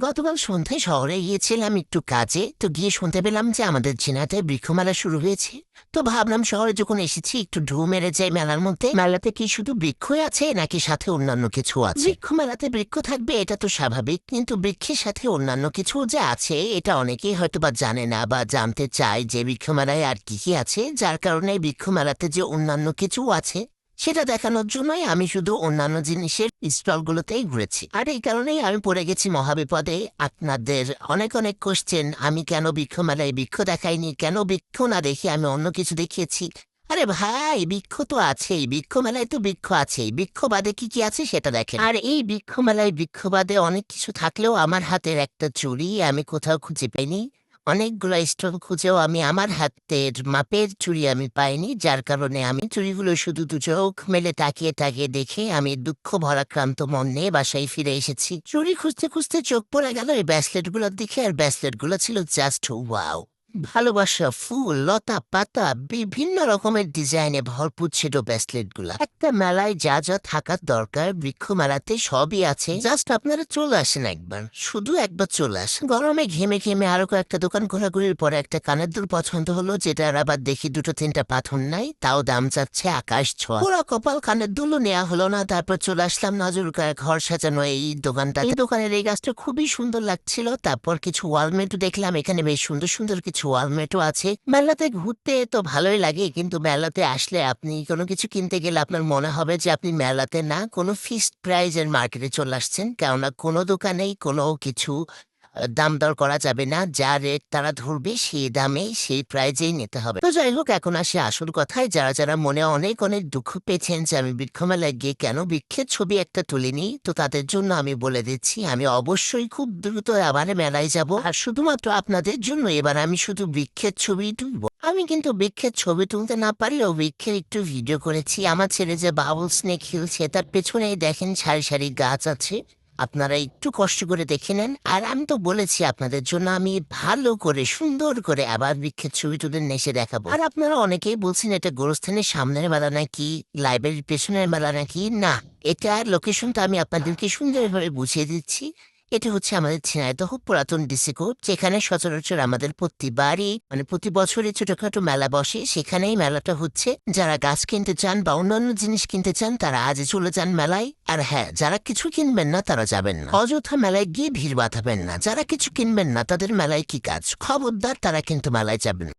গতকাল সন্ধ্যায় শহরে গিয়েছিলাম একটু কাজে, তো গিয়ে শুনতে পেলাম যে আমাদের ঝিনাইতে বৃক্ষমেলা শুরু হয়েছে। তো ভাবলাম শহরে যখন এসেছি একটু ঢু মেরে যাই মেলার মধ্যে। মেলাতে কি শুধু বৃক্ষই আছে নাকি সাথে অন্যান্য কিছু আছে? বৃক্ষ মেলাতে বৃক্ষ থাকবে এটা তো স্বাভাবিক, কিন্তু বৃক্ষের সাথে অন্যান্য কিছু যে আছে এটা অনেকেই হয়তো বা জানে না বা জানতে চায় যে বৃক্ষ মেলায় আর কি কি আছে, যার কারণে বৃক্ষ মেলাতে যে অন্যান্য কিছু আছে সেটা দেখানোর জন্যই আমি শুধু অন্যান্য জিনিসের স্টলগুলোতেই ঘুরেছি। আর এই কারণেই আমি পড়ে গেছি মহাবিপদে। আপনাদের অনেক অনেক কোশ্চেন, আমি কেন বৃক্ষ মেলায় বৃক্ষ দেখাইনি, কেন বৃক্ষ না দেখে আমি অন্য কিছু দেখিয়েছি। আরে ভাই, বৃক্ষ তো আছেই, বৃক্ষ মেলায় তো বৃক্ষ আছেই, বৃক্ষ বাদে কি কি আছে সেটা দেখেন। আর এই বৃক্ষ মেলায় বৃক্ষ বাদে অনেক কিছু থাকলেও আমার হাতের একটা চুড়ি আমি কোথাও খুঁজে পাইনি। অনেকগুলো স্টোন খুঁজেও আমি আমার হাতের মাপের চুড়ি আমি পাইনি, যার কারণে আমি চুড়িগুলো শুধু দু চোখ মেলে তাকিয়ে তাকিয়ে দেখে আমি দুঃখ ভরাক্রান্ত মন নিয়ে বাসায় ফিরে এসেছি। চুড়ি খুঁজতে খুঁজতে চোখ পড়ে গেল এই ব্যাসলেটগুলোর দিকে, আর ব্যাসলেটগুলো ছিল জাস্ট ওয়াও। ভালোবাসা, ফুল, লতা পাতা, বিভিন্ন রকমের ডিজাইনে ভরপুর ছিল ব্যাসলেটগুলা। একটা মেলায় যা যা থাকার দরকার বৃক্ষ মেলাতে সবই আছে। জাস্ট আপনারা চলে আসেন একবার, শুধু একবার চলে আসেন। গরমে ঘেমে ঘেমে আরো কয়েকটা দোকান ঘোরাঘুরির পরে একটা কানের দুল পছন্দ হলো, যেটার আবার দেখি দুটো তিনটা পাথর নাই, তাও দাম যাচ্ছে আকাশ ছোঁয়া। পুরো কপাল, কানের দুলও নেওয়া হলো না। তারপর চলে আসলাম নজর ঘর সাজানো এই দোকানটা। এই দোকানের এই গাছটা খুবই সুন্দর লাগছিল। তারপর কিছু ওয়ালমেটও দেখলাম, এখানে বেশ সুন্দর সুন্দর কিছু ওয়ালমেটও আছে। মেলাতে ঘুরতে তো ভালোই লাগে, কিন্তু মেলাতে আসলে আপনি কোনো কিছু কিনতে গেলে আপনার মনে হবে যে আপনি মেলাতে না কোনো ফিক্সড প্রাইজের মার্কেটে চলে আসছেন, কেননা কোনো দোকানেই কোনো কিছু দাম দর করা যাবে না। যা রেট তারা ধরবে সেই দামে সেই প্রাইজেই নিতে হবে। তো যাই হোক, এখন আসে আসল কথায়। যারা যারা মনে অনেক অনেক দুঃখ পেয়েছেন যে আমি বৃক্ষমেলায় গিয়ে কেন বৃক্ষের ছবি একটা তুলিনি, তো তাদের জন্য আমি বলে দিচ্ছি আমি অবশ্যই খুব দ্রুত আবার মেলায় যাব। আর শুধুমাত্র আপনাদের জন্য এবার আমি শুধু বৃক্ষের ছবি তুলব। আমি কিন্তু বৃক্ষের ছবি তুলতে না পারলেও বৃক্ষের একটু ভিডিও করেছি। আমার ছেলে যে বাবুল স্নেক খেলছে তার পেছনেই দেখেন সারি সারি গাছ আছে, আপনারা একটু কষ্ট করে দেখে নেন। আর আমি তো বলেছি আপনাদের জন্য আমি ভালো করে সুন্দর করে আবার বৃক্ষের ছবি তুলে নেশে দেখাবো। আর আপনারা অনেকেই বলছেন এটা গোরস্থানের সামনের মেলা নাকি লাইব্রেরির পেছনের মেলা নাকি। না, এটার লোকেশনটা আমি আপনাদেরকে সুন্দরভাবে বুঝিয়ে দিচ্ছি। এটা হচ্ছে আমাদের ঝিনাইদহ পুরাতন ডিসি কোর্ট, যেখানে সচরাচর আমাদের প্রতিবারই প্রতি বছরই ছোটখাটো মেলা বসে। সেখানেই মেলাটা হচ্ছে। যারা গাছ কিনতে চান বা অন্যান্য জিনিস কিনতে চান তারা আজই চলে যান মেলায়। আর হ্যাঁ, যারা কিছু কিনবেন না তারা যাবেন না। অযথা মেলায় গিয়ে ভিড় বাঁধাবেন না। যারা কিছু কিনবেন না তাদের মেলায় কি কাজ, খবরদার তারা কিন্তু মেলায় যাবেন।